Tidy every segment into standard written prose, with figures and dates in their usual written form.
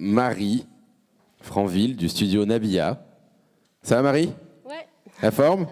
Marie Franville du studio Nabia. Ça va, Marie? Ouais. La forme?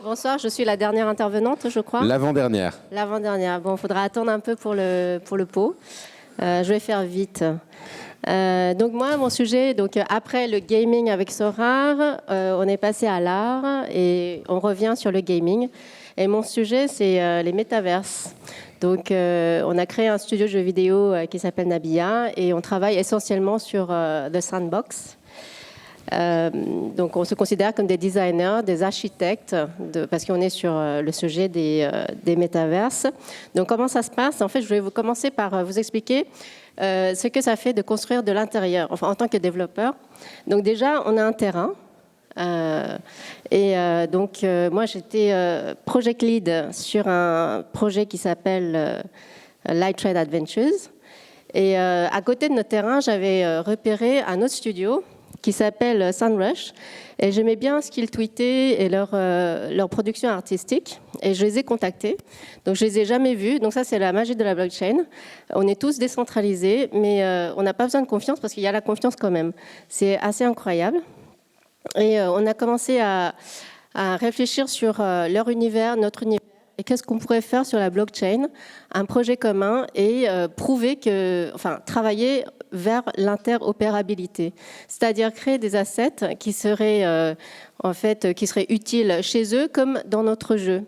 Bonsoir, je suis la dernière intervenante, je crois. L'avant-dernière. L'avant-dernière. Bon, il faudra attendre un peu pour le pot. Je vais faire vite. Donc moi, mon sujet, après le gaming avec Sorare, on est passé à l'art et on revient sur le gaming. Et mon sujet, c'est les métaverses. Donc on a créé un studio de jeux vidéo qui s'appelle Nabia et on travaille essentiellement sur The Sandbox. Donc on se considère comme des designers, des architectes, parce qu'on est sur le sujet des métaverses. Donc comment ça se passe? En fait, je vais commencer par vous expliquer ce que ça fait de construire de l'intérieur, enfin en tant que développeur. Donc déjà, on a un terrain. Moi, j'étais project lead sur un projet qui s'appelle Light Trade Adventures. Et à côté de notre terrain, j'avais repéré un autre studio qui s'appelle SoundRush. Et j'aimais bien ce qu'ils tweetaient et leur production artistique. Et je les ai contactés. Donc, je les ai jamais vus. Donc, ça, c'est la magie de la blockchain. On est tous décentralisés, mais on n'a pas besoin de confiance parce qu'il y a la confiance quand même. C'est assez incroyable. Et on a commencé à réfléchir sur leur univers, notre univers. Et qu'est-ce qu'on pourrait faire sur la blockchain, un projet commun et travailler vers l'interopérabilité, c'est-à-dire créer des assets qui seraient utiles chez eux comme dans notre jeu.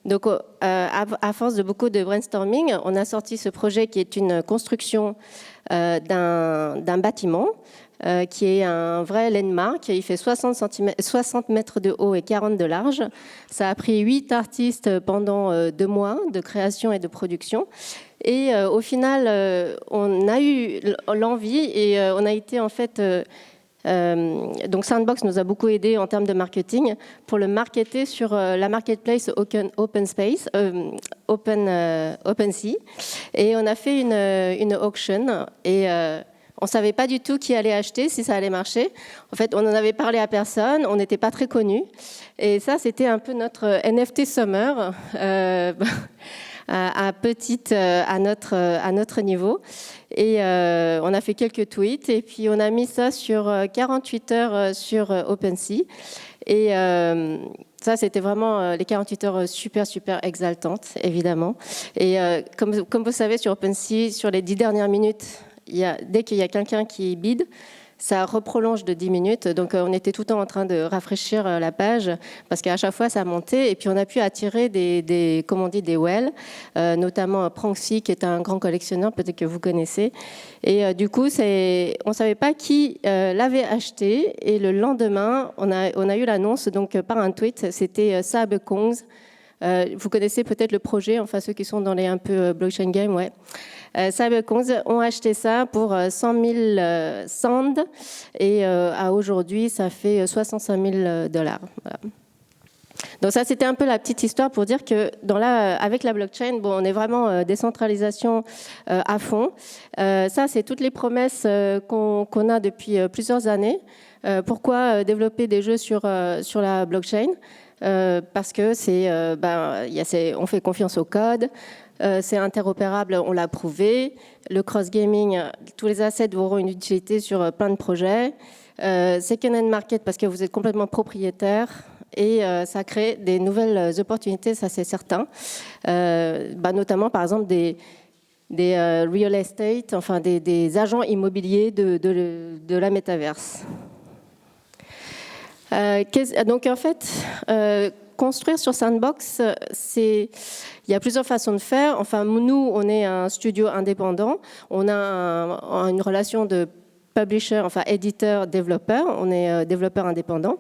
Donc, à force de beaucoup de brainstorming, on a sorti ce projet qui est une construction d'un bâtiment. Qui est un vrai landmark. Il fait 60 mètres de haut et 40 de large. Ça a pris 8 artistes pendant 2 mois de création et de production. Et au final, on a eu l'envie et on a été en fait... donc Sandbox nous a beaucoup aidé en termes de marketing pour le marketer sur la marketplace OpenSea. Et on a fait une auction et... on ne savait pas du tout qui allait acheter, si ça allait marcher. En fait, on n'en avait parlé à personne, on n'était pas très connus. Et ça, c'était un peu notre NFT Summer, à notre niveau. Et on a fait quelques tweets et puis on a mis ça sur 48 heures sur OpenSea. Et ça, c'était vraiment les 48 heures super, super exaltantes, évidemment. Et comme vous savez, sur OpenSea, sur les 10 dernières minutes, dès qu'il y a quelqu'un qui bide, ça reprolonge de 10 minutes. Donc, on était tout le temps en train de rafraîchir la page parce qu'à chaque fois, ça montait. Et puis, on a pu attirer des whales, notamment Pranksy, qui est un grand collectionneur, peut-être que vous connaissez. Et du coup, on ne savait pas qui l'avait acheté. Et le lendemain, on a eu l'annonce par un tweet. C'était Cyberkongs. Vous connaissez peut-être le projet, enfin ceux qui sont dans les un peu blockchain game, ouais. Cyberkongs ont acheté ça pour 100 000 sand et à aujourd'hui, ça fait 65 000 $. Voilà. Donc ça, c'était un peu la petite histoire pour dire que avec la blockchain, on est vraiment décentralisation à fond. Ça, c'est toutes les promesses qu'on a depuis plusieurs années. Pourquoi développer des jeux sur la blockchain? Parce que on fait confiance au code, c'est interopérable, on l'a prouvé. Le cross-gaming, tous les assets auront une utilité sur plein de projets. Second hand market, parce que vous êtes complètement propriétaire. Et ça crée des nouvelles opportunités, ça c'est certain. Notamment, par exemple, des real estate, enfin des agents immobiliers de la métaverse. Donc en fait, construire sur Sandbox, il y a plusieurs façons de faire. Enfin, nous, on est un studio indépendant. On a une relation de publisher, enfin éditeur, développeur. On est développeur indépendant.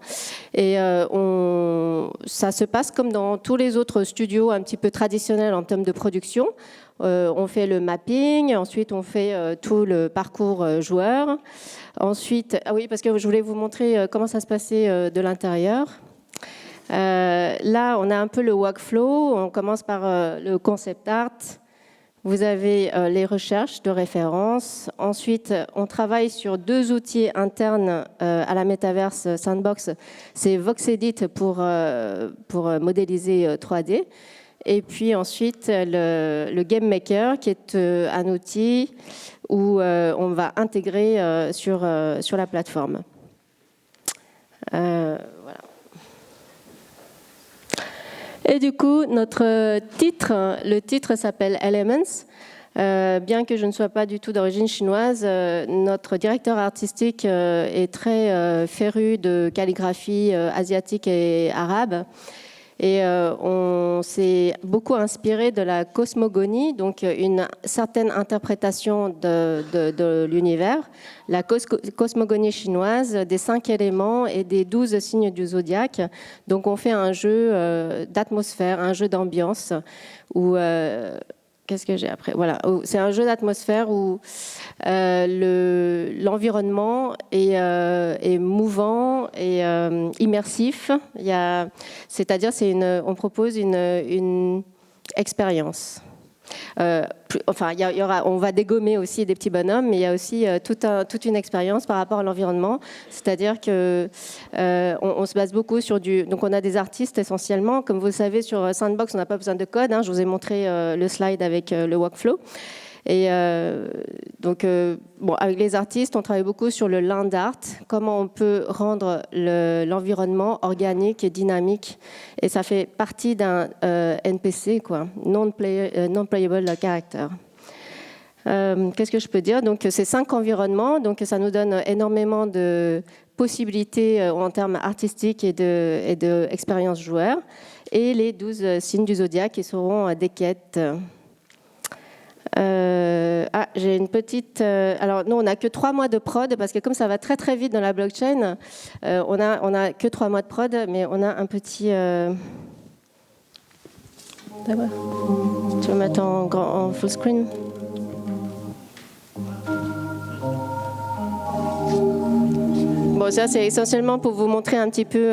Et ça se passe comme dans tous les autres studios un petit peu traditionnels en termes de production. On fait le mapping, ensuite on fait tout le parcours joueur. Ensuite, oui, parce que je voulais vous montrer comment ça se passait de l'intérieur. Là, on a un peu le workflow. On commence par le concept art. Vous avez les recherches de référence. Ensuite, on travaille sur 2 outils internes à la Metaverse Sandbox. C'est VoxEdit pour modéliser 3D Et puis ensuite, le Game Maker, qui est un outil où on va intégrer sur la plateforme. Voilà. Et du coup, le titre s'appelle Elements. Bien que je ne sois pas du tout d'origine chinoise, notre directeur artistique est très féru de calligraphie asiatique et arabe. Et on s'est beaucoup inspiré de la cosmogonie, donc une certaine interprétation de l'univers, la cosmogonie chinoise, des 5 éléments et des 12 signes du zodiaque. Donc on fait un jeu d'atmosphère, un jeu d'ambiance où... Qu'est-ce que j'ai après? Voilà, c'est un jeu d'atmosphère où l'environnement est mouvant et immersif. C'est-à-dire, on propose une expérience. On va dégommer aussi des petits bonhommes, mais il y a aussi toute une expérience par rapport à l'environnement. C'est-à-dire que on se base beaucoup sur donc on a des artistes essentiellement. Comme vous le savez, sur Sandbox, on n'a pas besoin de code. Je vous ai montré le slide avec le workflow. Et avec les artistes, on travaille beaucoup sur le land art, comment on peut rendre l'environnement organique et dynamique. Et ça fait partie d'un NPC, quoi, non-playable character. Qu'est-ce que je peux dire? Donc, c'est 5 environnements, donc ça nous donne énormément de possibilités en termes artistiques et de expérience joueur. Et les 12 signes du zodiaque qui seront des quêtes. J'ai une petite... alors, nous, on n'a que 3 mois de prod, parce que comme ça va très très vite dans la blockchain, on a que 3 mois de prod, mais on a un petit... D'accord. Tu veux mettre en full screen? Bon, ça, c'est essentiellement pour vous montrer un petit peu...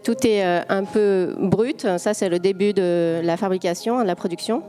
Tout est un peu brut. Ça, c'est le début de la fabrication, de la production.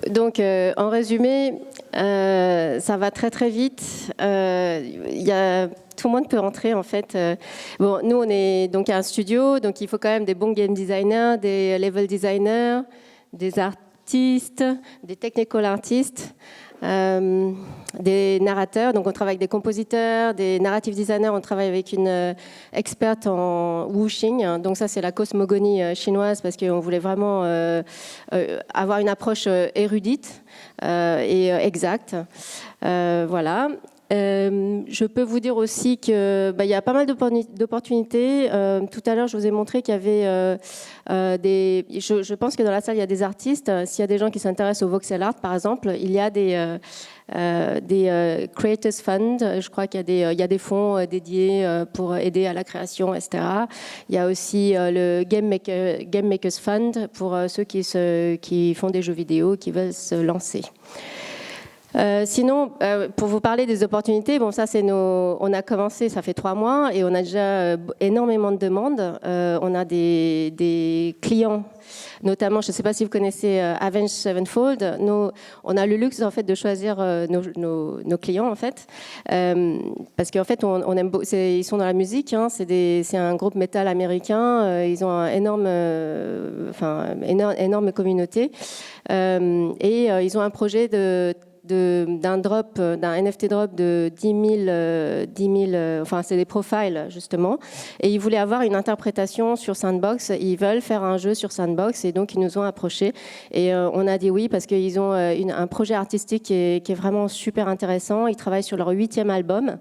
Donc, en résumé, ça va très très vite. Tout le monde peut rentrer en fait. Bon, nous on est donc à un studio, donc il faut quand même des bons game designers, des level designers, des artistes, des technical artistes. Des narrateurs, donc on travaille avec des compositeurs, des narrative designers, on travaille avec une experte en wuxing, donc ça c'est la cosmogonie chinoise parce qu'on voulait vraiment avoir une approche érudite et exacte. Voilà. Je peux vous dire aussi qu'il y a pas mal d'opportunités. Tout à l'heure, je vous ai montré qu'il y avait je pense que dans la salle, il y a des artistes. S'il y a des gens qui s'intéressent au voxel art, par exemple, il y a des Creators Fund. Je crois qu'il y a des fonds dédiés pour aider à la création, etc. Il y a aussi le Game Makers Fund pour ceux qui font des jeux vidéo, qui veulent se lancer. Sinon, pour vous parler des opportunités, bon, ça c'est on a commencé, ça fait 3 mois et on a déjà énormément de demandes. On a des clients, notamment, je ne sais pas si vous connaissez Avenged Sevenfold. On a le luxe en fait de choisir nos clients en fait, parce qu'en fait on aime, ils sont dans la musique. C'est un groupe métal américain. Ils ont un énorme communauté et ils ont un projet de d'un drop, d'un NFT drop de 10 000, enfin c'est des profiles justement, et ils voulaient avoir une interprétation sur Sandbox. Ils veulent faire un jeu sur Sandbox et donc ils nous ont approchés et on a dit oui parce qu'ils ont un projet artistique qui est vraiment super intéressant. Ils travaillent sur leur 8e album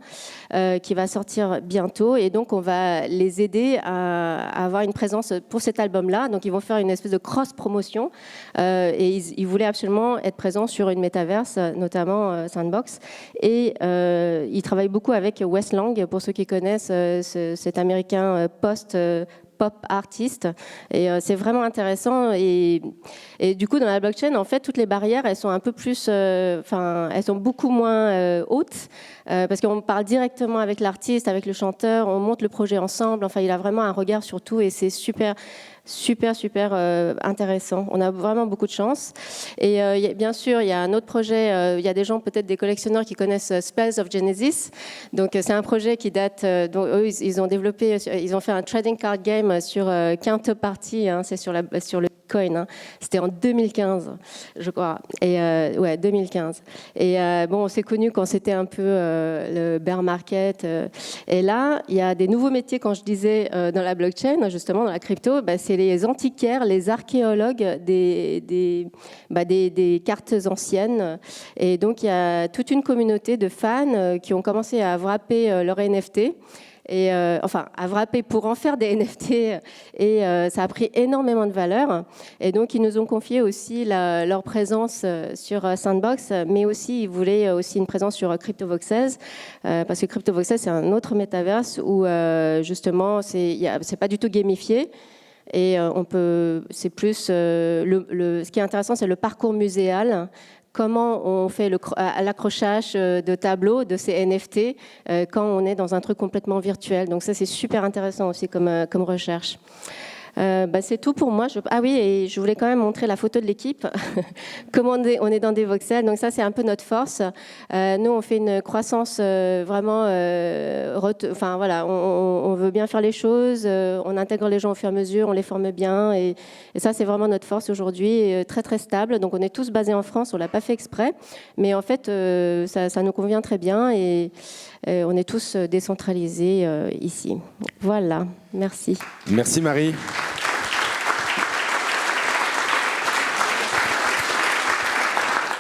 qui va sortir bientôt et donc on va les aider à avoir une présence pour cet album-là. Donc ils vont faire une espèce de cross-promotion et ils voulaient absolument être présents sur une métaverse, notamment Sandbox. Et ils travaillent beaucoup avec Wes Lang, pour ceux qui connaissent cet américain pop artiste, et c'est vraiment intéressant et du coup dans la blockchain en fait toutes les barrières elles sont un peu plus elles sont beaucoup moins hautes parce qu'on parle directement avec l'artiste, avec le chanteur, on monte le projet ensemble, enfin il a vraiment un regard sur tout et c'est super intéressant. On a vraiment beaucoup de chance. Et bien sûr, il y a un autre projet, il y a des gens, peut-être des collectionneurs qui connaissent Spells of Genesis. Donc c'est un projet qui date, donc eux ils ont développé, ils ont fait un trading card game sur Counterparty, hein, c'est sur le Bitcoin, hein. C'était en 2015, je crois. Et ouais, 2015. Et bon, c'est connu quand c'était un peu le bear market. Et là, il y a des nouveaux métiers, quand je disais dans la blockchain, justement dans la crypto, c'est les antiquaires, les archéologues des cartes anciennes. Et donc, il y a toute une communauté de fans qui ont commencé à wrapper leur NFT. Et à wrapper pour en faire des NFT et ça a pris énormément de valeur et donc ils nous ont confié aussi leur présence sur Sandbox, mais aussi ils voulaient aussi une présence sur CryptoVoxels parce que CryptoVoxels c'est un autre métaverse où justement c'est pas du tout gamifié. Et c'est plus ce qui est intéressant, c'est le parcours muséal. Comment on fait l'accrochage de tableaux de ces NFT quand on est dans un truc complètement virtuel. Donc ça, c'est super intéressant aussi comme recherche. C'est tout pour moi. Ah oui, et je voulais quand même montrer la photo de l'équipe. Comment on est dans des voxels. Donc ça, c'est un peu notre force. Nous, on fait une croissance vraiment... voilà, on veut bien faire les choses. On intègre les gens au fur et à mesure. On les forme bien. Et ça, c'est vraiment notre force aujourd'hui. Très, très stable. Donc on est tous basés en France. On ne l'a pas fait exprès. Mais en fait, ça nous convient très bien. Et on est tous décentralisés ici. Voilà. Merci. Merci Marie.